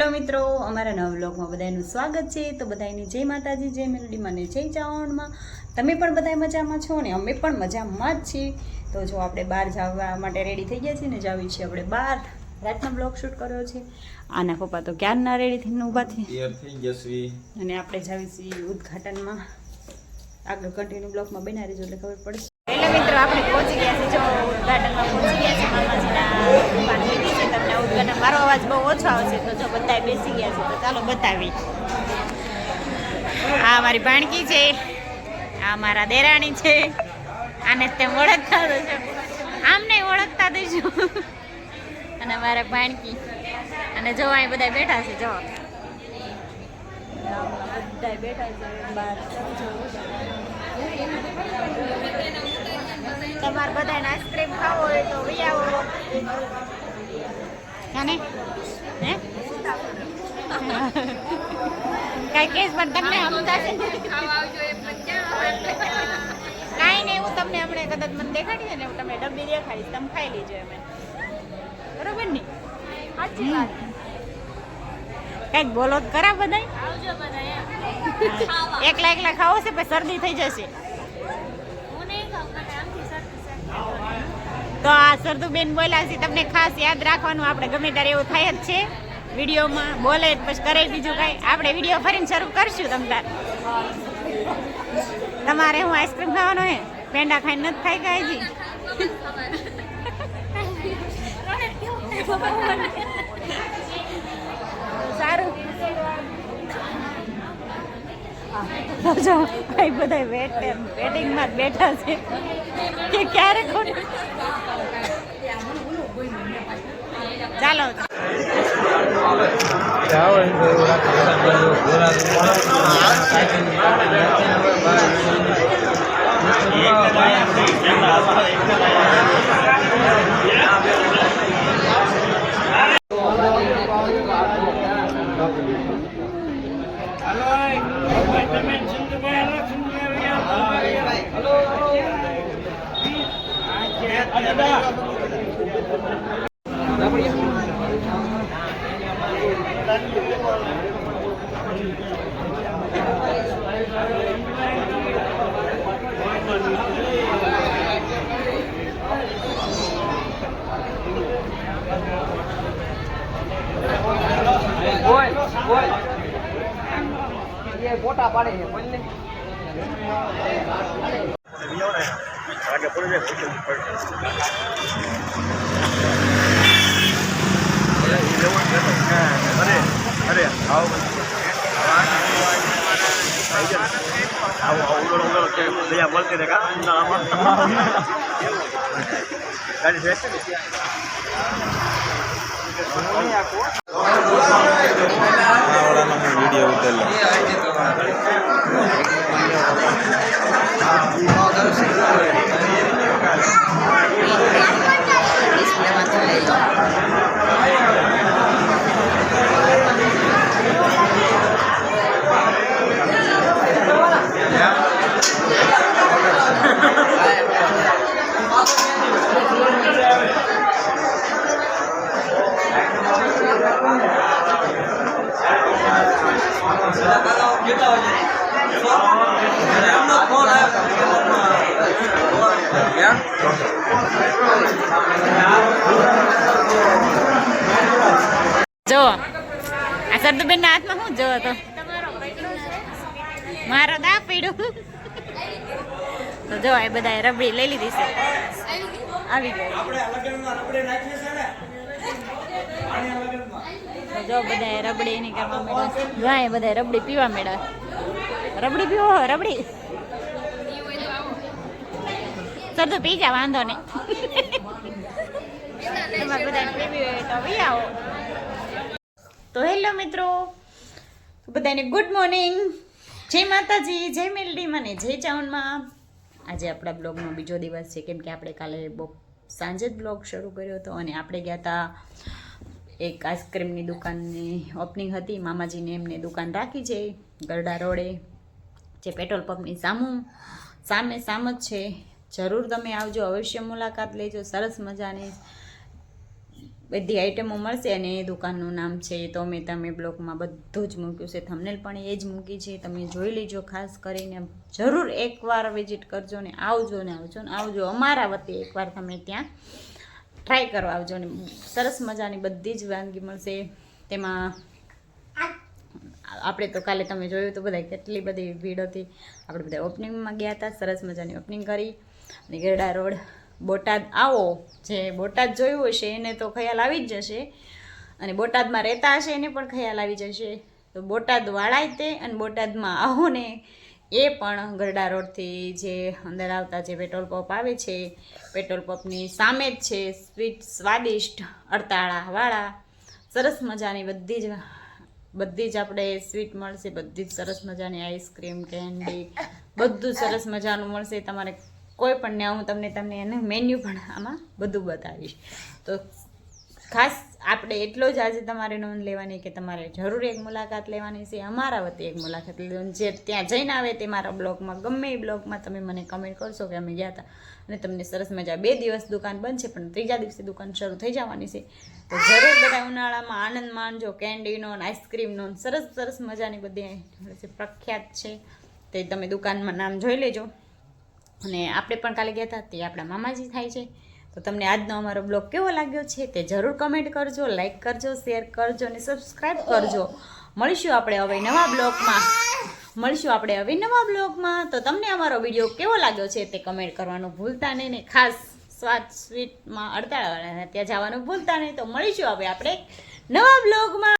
Hello મિત્રો, અમારા નવા વ્લોગમાં બધાનું સ્વાગત છે। તો બધાની જય માતાજી, જય મેલડી મને જય ચાવણમાં। તમે પણ બધા મજામાં છો ને અમે પણ મજામાં જ છીએ। તો જો આપણે બહાર જવા માટે રેડી થઈ ગયા છીએ ને જાવી છીએ આપણે બહાર। રાતનો બ્લોગ શૂટ કર્યો છે। આના પપ્પા તો ક્યારના રેડી થઈને ઊભા થઈ જશે અને આપણે જાવી છીએ ઉદ્ઘાટનમાં। આગળ કન્ટિન્યુ બ્લોગમાં બના રહેજો એટલે ખબર પડશે। હેલો મિત્રો, આપણે પહોંચી ગયા છીએ, જો ઉદ્ઘાટનમાં પહોંચી ગયા છે। મામાજીના દુકાન લીધી છે। તમને ઉદ્ઘાટન મારો અવાજ બહુ ઓછો આવશે તો જો બધા બેસી ગયા છે તો ચાલો બતાવી। આ મારી ભાણકી છે, આ મારા દેરાણી છે, આને તેમ ઓળખતા દેજો, આમ નહીં ઓળખતા દેજો। અને મારા ભાણકી અને જો અહીં બધા બેઠા છે, જો બધા બેઠા છે બહાર। તમારે બધાને આઈસ્ક્રીમ ખાવો હોય તો વી આવો કાને હે કઈ કેસ પણ તમને સમજાશે કાંઈ નહીં, હું તમને આપણે કદાચ મને દેખાડીએ ને હું તમને ડબ્બી દેખાડીશ, તમે ખાઈ લેજો એમ, બરોબર ને? સાચી વાત। કઈક બોલો ખરા બધા, એકલા એકલા ખાવો છે પછી શરદી થઈ જશે। તો આ સરદુબેન બોલ્યા છે, તમને ખાસ યાદ રાખવાનું, આપણે ગમે ત્યારે એવું થાય જ છે વિડીયોમાં બોલે પછી કરે બીજું કાંઈ, આપણે વિડીયો ફરીને શરૂ કરશું। તમારે હું આઈસ્ક્રીમ ખાવાનો હે, પેંડા ખાઈને નથી ખાઈ ગયા હજી? સારું જો ભાઈ બધા વેટિંગમાં બેઠા છે કે ક્યારે ચાલો ફોટા પાડે છે બોલને આગે પડી જાય અરે આવો બોલતી રહે ગાડી બેસે વિડીયો ઉતરેલો જો આ સરદુબેન ના હાથમાં શું જોવો તો મારો દા પીડું તો જો એ બધા રબડી લઈ લીધી છે, આવી ગઈ તો જો બધા રબડી ની કરવા માંડ્યા, ગાય બધા રબડી પીવા માંડ્યા। રબડી પીવો, રબડી સરદુ પી જા, વાંધો નહીં, તમારે બધા પીવી હોય તો વી આવો। તો હેલો મિત્રો, બધાને ગુડ મોર્નિંગ, જય માતાજી, જય મેલડી મને જય ચાવણમાં। આજે આપણા બ્લોગનો બીજો દિવસ છે, કેમ કે આપણે કાલે સાંજે જ બ્લોગ શરૂ કર્યો હતો અને આપણે ગયા હતા એક આઈસ્ક્રીમની દુકાનની ઓપનિંગ હતી। મામાજીને એમને દુકાન રાખી છે ગરડા રોડે, જે પેટ્રોલ પંપની સામે જ છે। જરૂર તમે આવજો, અવશ્ય મુલાકાત લેજો। સરસ મજાની બધી આઈટમો મળશે અને એ દુકાનનું નામ છે તો તમે બ્લોગમાં બધું જ મૂક્યું છે, થંબનેલ પણ એ જ મૂકી છે, તમે જોઈ લેજો. ખાસ કરીને જરૂર એકવાર વિઝિટ કરજો ને આવજો ને આવજો ને આવજો. અમારા વતી એકવાર તમે ત્યાં ટ્રાય કરવા આવજો ને સરસ મજાની બધી જ વાનગી મળશે. તેમાં આપણે તો કાલે તમે જોયું તો બધા કેટલી બધી ભીડ હતી. આપણે બધા ઓપનિંગમાં ગયા હતા, સરસ મજાની ઓપનિંગ કરી અને ગરડા રોડ બોટાદ આવો. જે બોટાદ જોયું હશે એને તો ખ્યાલ આવી જ જશે અને બોટાદમાં રહેતા હશે એને પણ ખ્યાલ આવી જશે. તો બોટાદ વાળાય તે અને બોટાદમાં આવો ને એ પણ ગરડા રોડથી જે અંદર આવતા જે પેટ્રોલ પંપ આવે છે, પેટ્રોલ પંપની સામે જ છે સ્વીટ સ્વાદિષ્ટ અડતાળાવાળા. સરસ મજાની બધી જ આપણે સ્વીટ મળશે, બધી જ સરસ મજાની આઈસ્ક્રીમ, કેન્ડી બધું સરસ મજાનું મળશે. તમારે કોઈ પણ ને હું તમને એનું મેન્યુ પણ આમાં બધું બતાવીશ. તો ખાસ આપણે એટલો જ આજે તમારે નોંધ લેવાની કે તમારે જરૂર એક મુલાકાત લેવાની છે. અમારા વતી એક મુલાકાત લેવાની. જે ત્યાં જઈને આવે તે મારા બ્લોગમાં ગમે એ બ્લોગમાં તમે મને કમેન્ટ કરશો કે અમે ગયા હતા અને તમને સરસ મજા. 2 દિવસ દુકાન બંધ છે પણ 3જા દિવસે દુકાન શરૂ થઈ જવાની છે. તો જરૂર બધા ઉનાળામાં આનંદ માણજો. કેન્ડીનો આઈસ્ક્રીમનો સરસ મજાની બધી પ્રખ્યાત છે તે તમે દુકાનમાં નામ જોઈ લેજો. અને આપણે પણ કાલે ગયા હતા તે આપણા મામાજી થાય છે. તો તમને આજનો અમારો બ્લોગ કેવો લાગ્યો છે તે જરૂર કમેન્ટ કરજો, લાઈક કરજો, શેર કરજો અને સબસ્ક્રાઈબ કરજો. મળીશું આપણે હવે નવા બ્લોગમાં. તો તમને અમારો વિડીયો કેવો લાગ્યો છે તે કમેન્ટ કરવાનું ભૂલતા નહીં ને ખાસ સ્વીટમાં અડતાળાવાળા ત્યાં જવાનું ભૂલતા નહીં. તો મળીશું હવે આપણે નવા બ્લોગમાં.